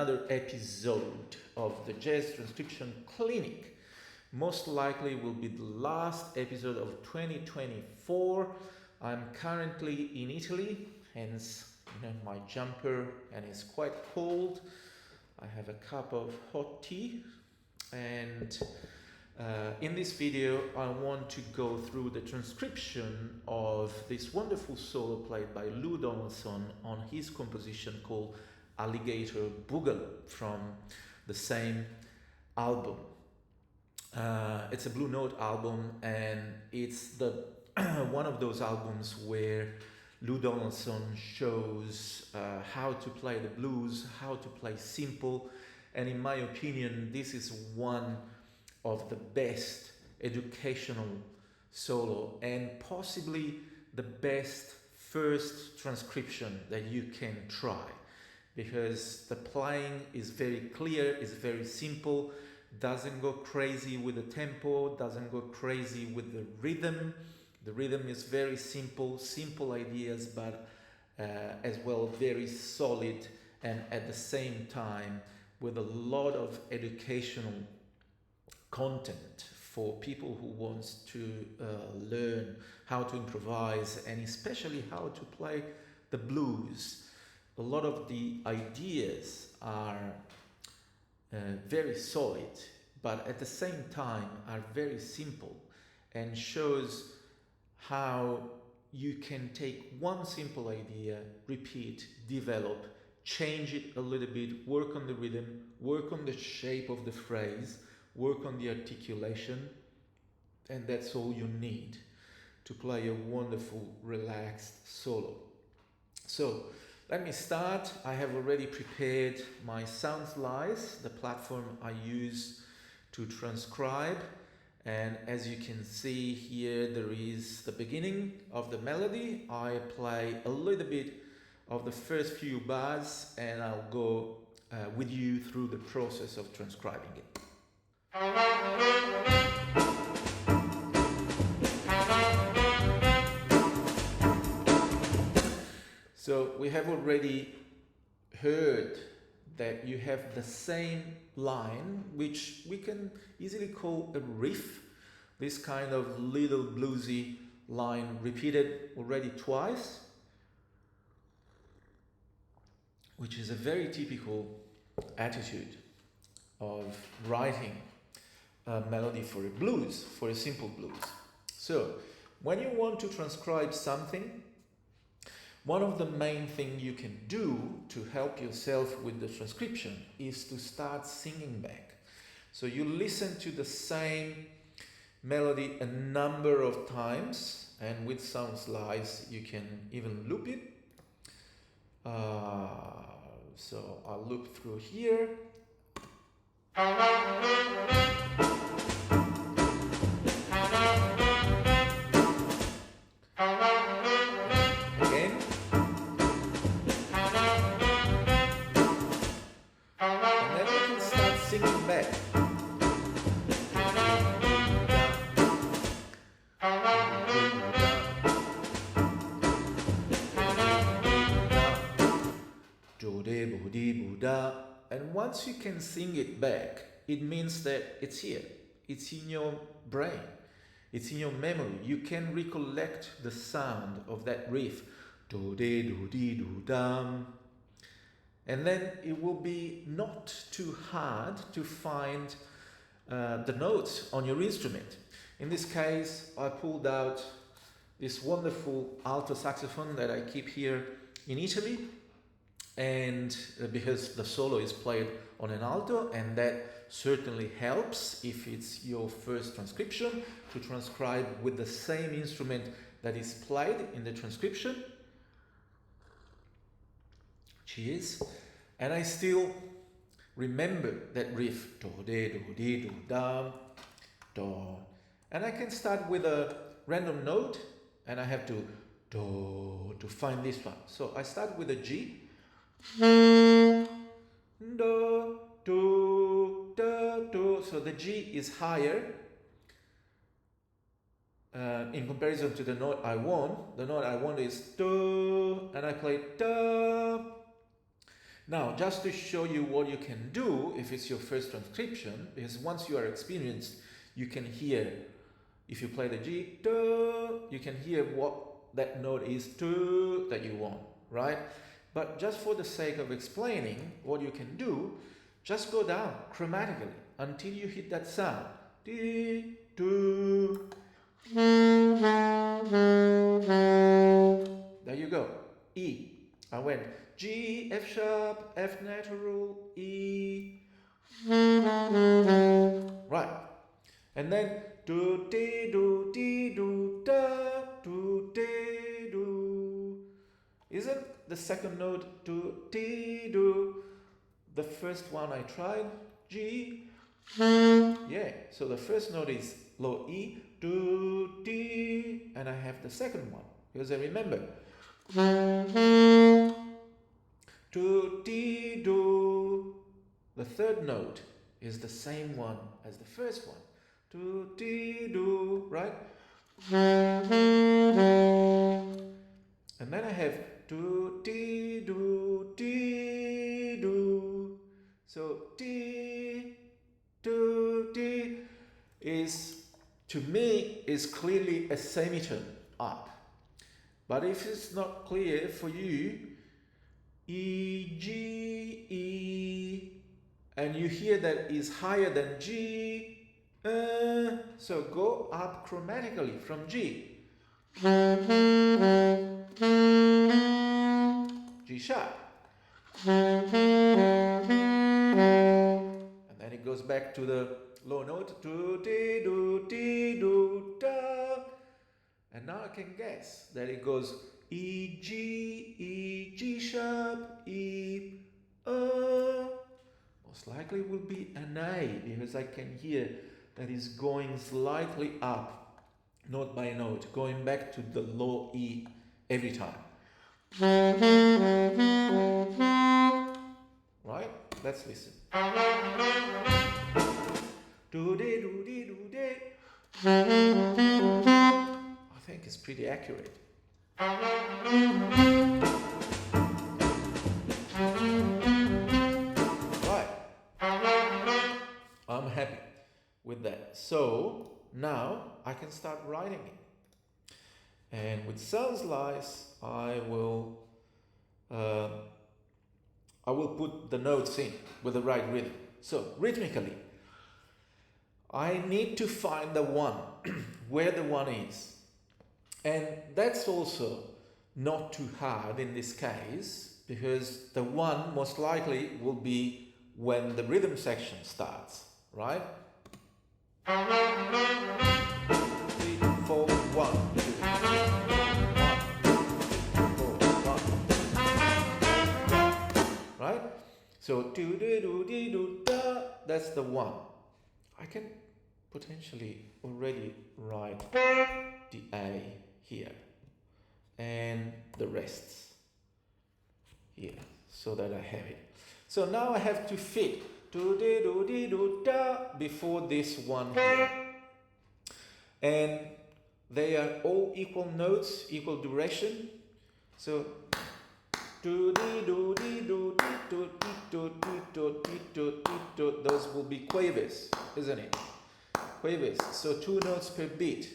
another episode of the Jazz Transcription Clinic. Most likely will be the last episode of 2024. I'm currently in Italy, hence my jumper, and it's quite cold. I have a cup of hot tea, and in this video I want to go through the transcription of this wonderful solo played by Donaldson on his composition called Alligator Boogaloo from the same album. It's a Blue Note album, and it's the one of those albums where Donaldson shows how to play the blues, how to play simple, and in my opinion this is one of the best educational solo and possibly the best first transcription that you can try, because the playing is very clear, is very simple, doesn't go crazy with the tempo, doesn't go crazy with the rhythm. The rhythm is very simple ideas, but as well very solid, and at the same time with a lot of educational content for people who wants to learn how to improvise and especially how to play the blues. A lot of the ideas are very solid, but at the same time are very simple, and shows how you can take one simple idea, repeat, develop, change it a little bit, work on the rhythm, work on the shape of the phrase, work on the articulation, and that's all you need to play a wonderful, relaxed solo. So let me start. I have already prepared my sound slice, the platform I use to transcribe. And as you can see here, there is the beginning of the melody. I play a little bit of the first few bars, and I'll go with you through the process of transcribing it. So we have already heard that you have the same line, which we can easily call a riff, this kind of little bluesy line repeated already twice, which is a very typical attitude of writing a melody for a blues, for a simple blues. So when you want to transcribe something, one of the main things you can do to help yourself with the transcription is to start singing back. So you listen to the same melody a number of times, and with sound slice you can even loop it. So I'll loop through here. And once you can sing it back, it means that it's here. It's in your brain. It's in your memory. You can recollect the sound of that riff. Do-de-do-de-do-dum. And then it will be not too hard to find the notes on your instrument. In this case, I pulled out this wonderful alto saxophone that I keep here in Italy, and because the solo is played on an alto, and that certainly helps if it's your first transcription to transcribe with the same instrument that is played in the transcription. Cheers. And I still remember that riff, do de do de do dum do, and I can start with a random note, and I have to do to find this one. So I start with a G, do do do do. So the G is higher in comparison to the note I want. The note I want is do, and I play do. Now, just to show you what you can do if it's your first transcription, because once you are experienced, you can hear, if you play the G, you can hear what that note is that you want, right? But just for the sake of explaining what you can do, just go down chromatically until you hit that sound. D, do. There you go. E. I went G, F sharp, F natural, E. Right. And then do, dee, do, da, do, dee, do. Isn't the second note do, dee, do? The first one I tried, G. Yeah, so the first note is low E, do, D, and I have the second one, because I remember. Do, D, do. The third note is the same one as the first one. Do, D, do, right? And then I have do, D, do, D, do. So D, do, D is, to me, is clearly a semitone up. But if it's not clear for you, E, G, E, and you hear that is higher than G, so go up chromatically from G. G sharp. And then it goes back to the low note, do, dee, do, da. And now I can guess that it goes E, G sharp, E, Most likely will be an A, because I can hear that is going slightly up, note by note, going back to the low E every time. Right? Let's listen. Do-dee, do-dee, do-dee. I think it's pretty accurate. Right. I'm happy with that. So now I can start writing it. And with sound slice, I will put the notes in with the right rhythm. So rhythmically, I need to find the one, where the one is. And that's also not too hard in this case, because the one most likely will be when the rhythm section starts, right? 3, 4, 1, 2, 3, 4, 1. Right? So do do do do do da, that's the one. I can potentially already write the A here and the rests here so that I have it. So now I have to fit do de do de do da before this one here, and they are all equal notes, equal duration. So do de do de do de do de do de do de do de do, those will be quavers, isn't it? Quavers. So 2 notes per beat.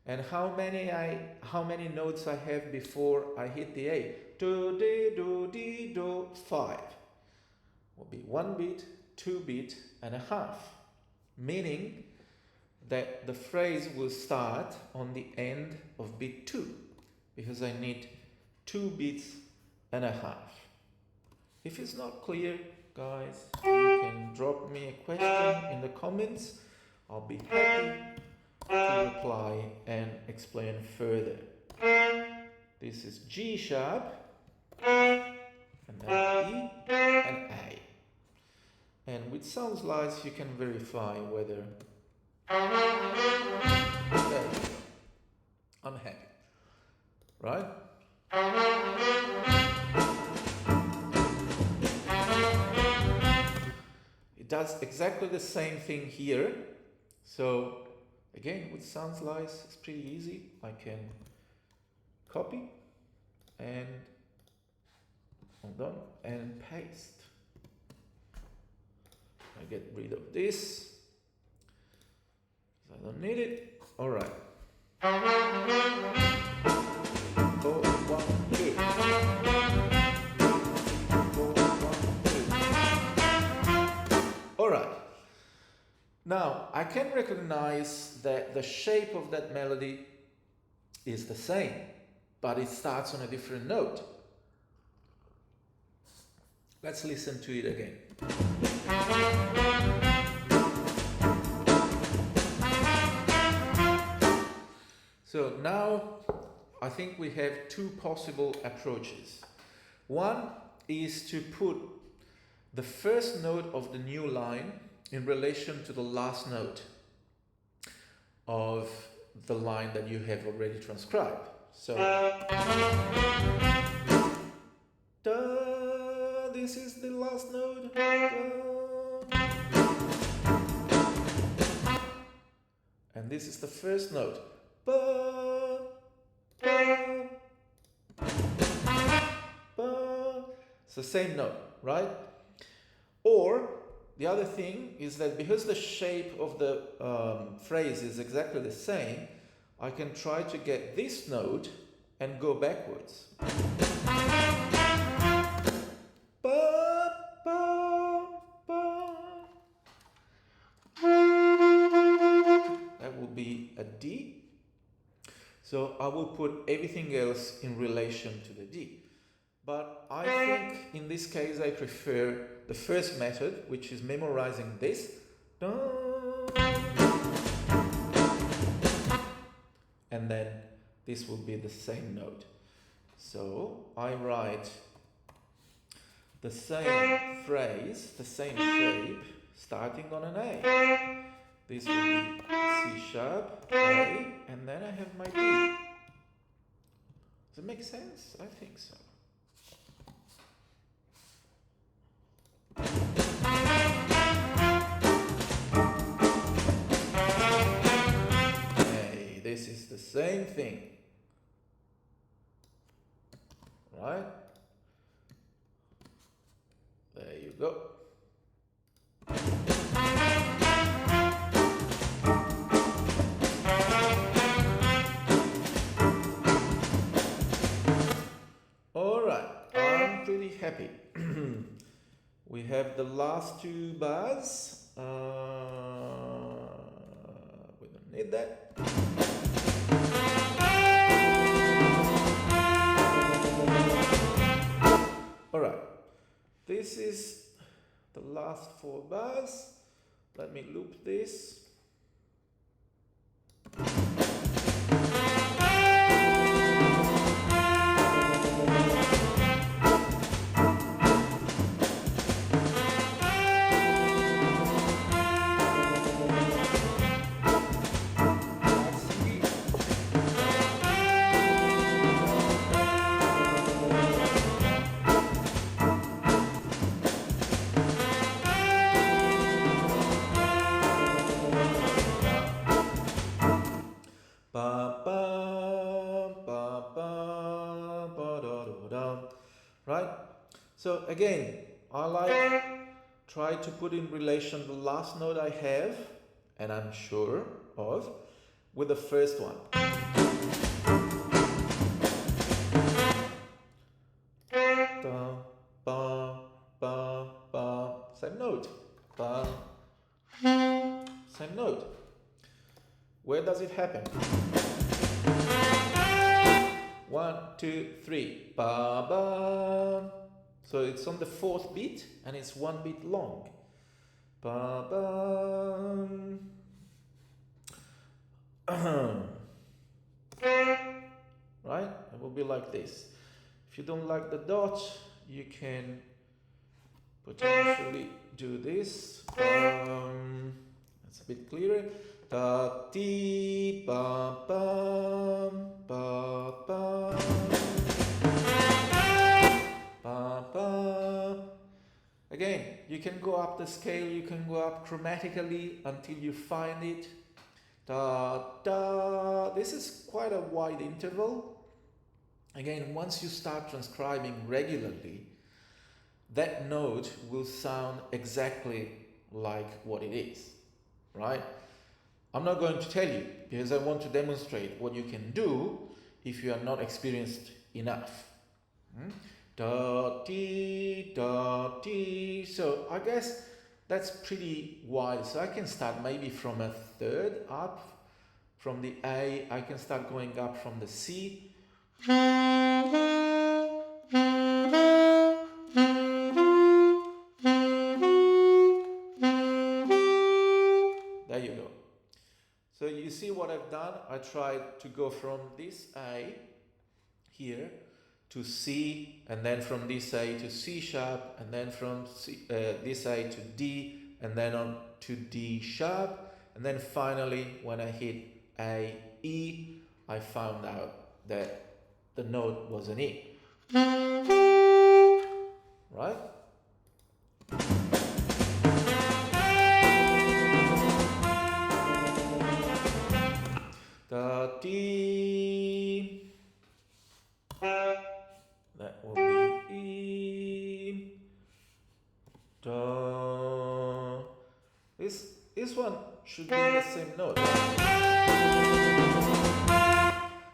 And how many notes I have before I hit the A? Do de do de do, 5. Will be 1 beat, 2 beat and a half. Meaning that the phrase will start on the end of beat 2, because I need 2 beats and a half. If it's not clear, guys, you can drop me a question in the comments. I'll be happy to reply and explain further. This is G sharp, and then E and A. And with sound slice you can verify whether. There you go. I'm happy. Right? It does exactly the same thing here. So again, with sound slice, it's pretty easy. I can copy and hold on, and paste. I get rid of this. I don't need it. All right. 4, 1, 2. 4, 1, 2. All right. Now I can recognize that the shape of that melody is the same, but it starts on a different note. Let's listen to it again. So now I think we have two possible approaches. One is to put the first note of the new line in relation to the last note of the line that you have already transcribed. So, da, this is the last note. Da. And this is the first note. Ba, ba, ba. It's the same note, right? Or the other thing is that because the shape of the phrase is exactly the same, I can try to get this note and go backwards. Ba, ba, ba. That will be a D. So I will put everything else in relation to the D. But I think in this case I prefer the first method, which is memorizing this. And then this will be the same note. So I write the same phrase, the same shape, starting on an A. This will be C sharp, A, and then I have my D. Does it make sense? I think so. Hey, this is the same thing. Right? There you go. All right, I'm pretty happy. We have the last two bars. We don't need that. All right, this is the last 4 bars. Let me loop this. Right? So again, I try to put in relation the last note I have, and I'm sure of, with the first one. Ba, ba, ba, ba. Same note. Ba. Same note. Where does it happen? 1, 2, 3. Ba, ba. So it's on the 4th beat and it's 1 beat long. Ba, ba. Right? It will be like this. If you don't like the dot, you can potentially do this. That's a bit clearer. Da ti ba ba ba ba ba ba. Again, you can go up the scale, you can go up chromatically until you find it. Da da. This is quite a wide interval. Again, once you start transcribing regularly, that note will sound exactly like what it is, right? I'm not going to tell you because I want to demonstrate what you can do if you are not experienced enough. Da, ti, da, ti. So I guess that's pretty wide. So I can start maybe from a third up. From the A, I can start going up from the C. There you go. So you see what I've done? I tried to go from this A here to C, and then from this A to C sharp, and then from this A to D, and then on to D sharp, and then finally when I hit A, E, I found out that the note was an E. Right? Da, D. That will be E. Da. This one should be the same note.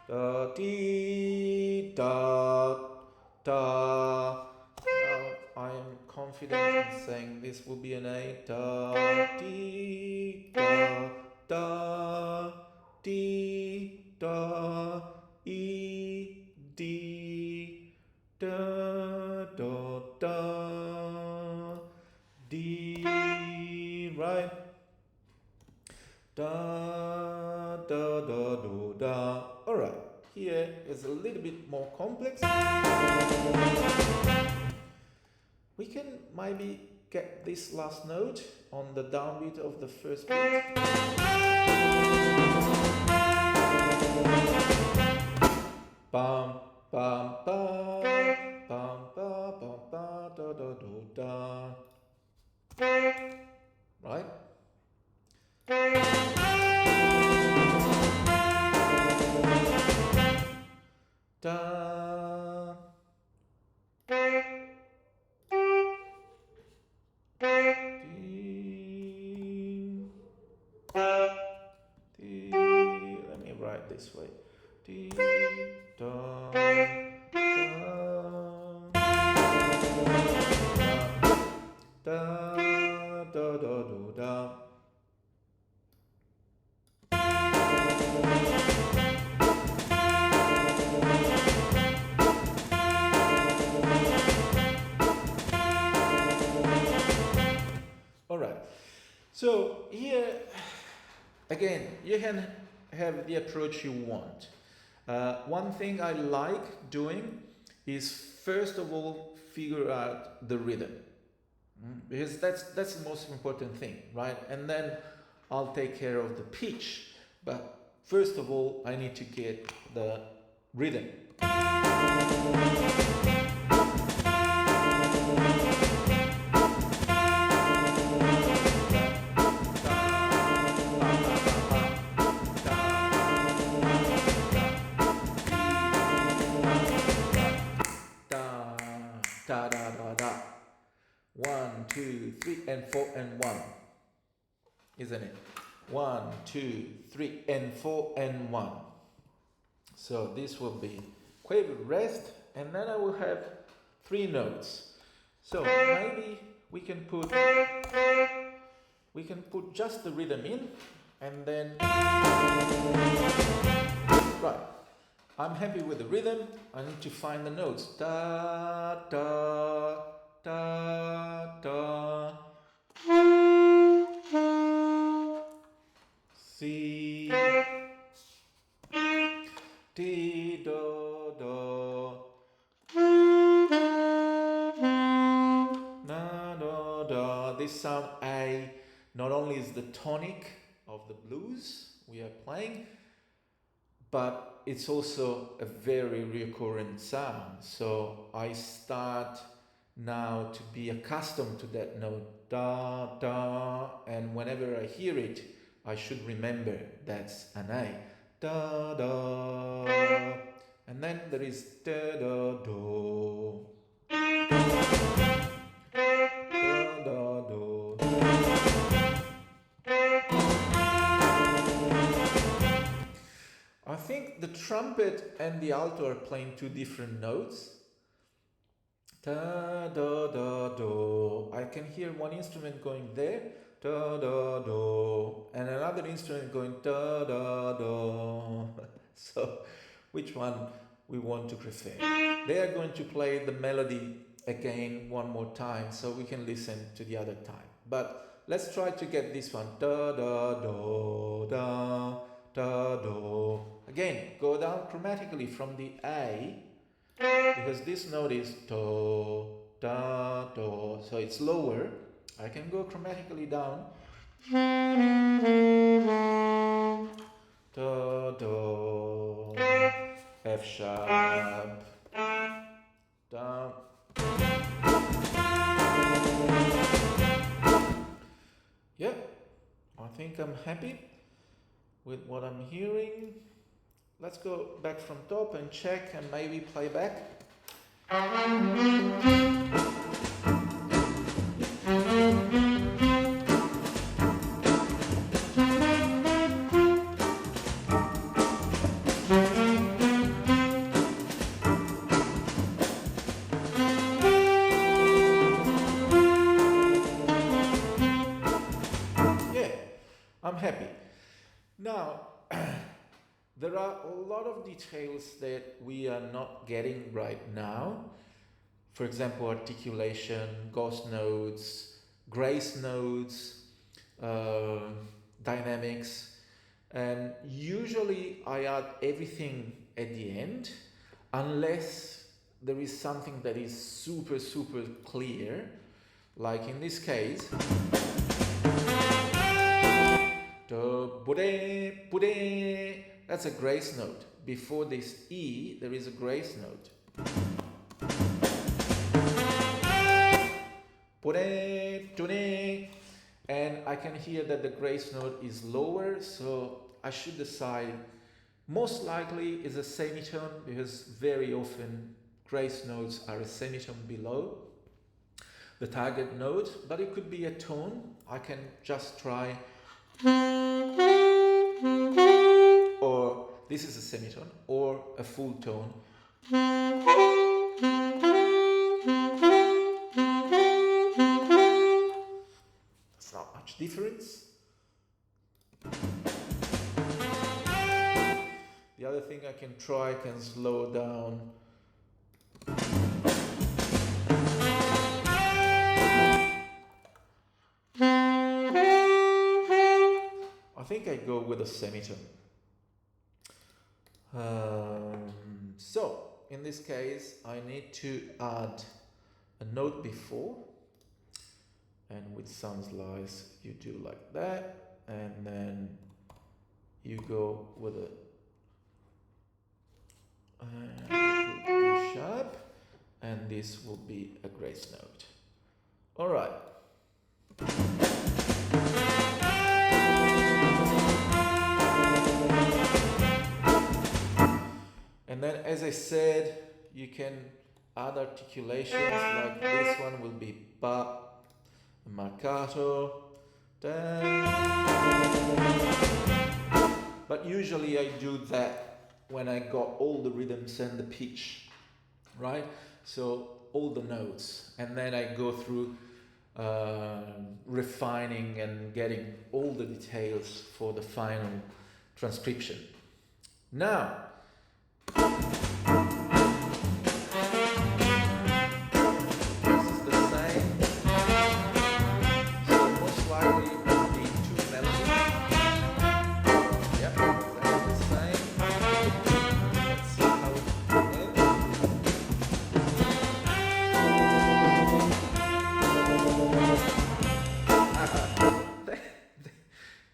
Da, D, da, da. Now I am confident in saying this will be an A. Da, D, da, da, D, da, E, D, da, da, da, D, right? Da, da, da, do, da. All right, here is a little bit more complex. We can maybe get this last note on the downbeat of the first beat. Bam, bam, bam, bam, bam, bam, bam, da, da, do, da. Right? Da. Let me write this way. D, da, da, da, da, do, da. All right. So here, again, you can have the approach you want. One thing I like doing is first of all figure out the rhythm, because that's the most important thing, right? And then I'll take care of the pitch. But first of all, I need to get the rhythm. Da da da da. 1, 2, 3, and 4, and 1. Isn't it? 1, 2, 3, and 4, and 1. So this will be quaver rest, and then I will have 3 notes. So maybe we can put just the rhythm in, and then right. I'm happy with the rhythm. I need to find the notes. Da, da, da, da. C. D, do, do. Na, do, do. This sound A not only is the tonic of the blues we are playing, but it's also a very recurrent sound. So I start now to be accustomed to that note, da, da, and whenever I hear it, I should remember that's an A. Da, da, and then there is da, da, do. trumpet and the alto are playing two different notes. Da, da, da, do. I can hear one instrument going there, da, da, do, and another instrument going da, da, do. So, which one we want to prefer? They are going to play the melody again one more time, so we can listen to the other time. But let's try to get this one. Da, da, do, da, da, do. Again, go down chromatically from the A, because this note is do, da, do, so it's lower. I can go chromatically down. Da, do, F sharp, down. Yeah, I think I'm happy with what I'm hearing. Let's go back from top and check and maybe play back. Yeah, I'm happy. Now, there are a lot of details that we are not getting right now. For example, articulation, ghost nodes, grace nodes, dynamics. And usually I add everything at the end, unless there is something that is super, super clear. Like in this case, that's a grace note. Before this E, there is a grace note. And I can hear that the grace note is lower, so I should decide. Most likely is a semitone, because very often grace notes are a semitone below the target note, but it could be a tone. I can just try, or this is a semitone, or a full tone. It's not much difference. The other thing I can try, I can slow down. I think I go with a semitone. So, in this case, I need to add a note before, and with some slice you do like that, and then you go with a D sharp, and this will be a grace note. All right. And then, as I said, you can add articulations, like this one will be ba, marcato, da. But usually I do that when I got all the rhythms and the pitch, right? So all the notes, and then I go through refining and getting all the details for the final transcription. Now,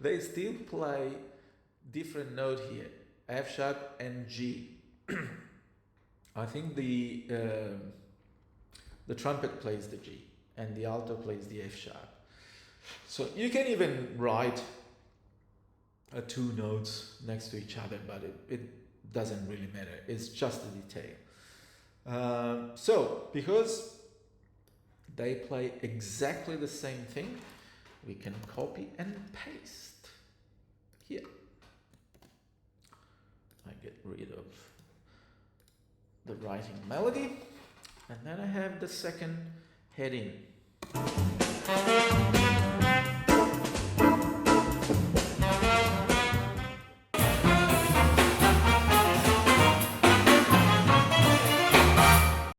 they still play different note here, F sharp and G. I think the trumpet plays the G and the alto plays the F sharp. So you can even write two notes next to each other, but it doesn't really matter. It's just a detail. So because they play exactly the same thing, we can copy and paste here, like get rid of the writing melody. And then I have the second heading.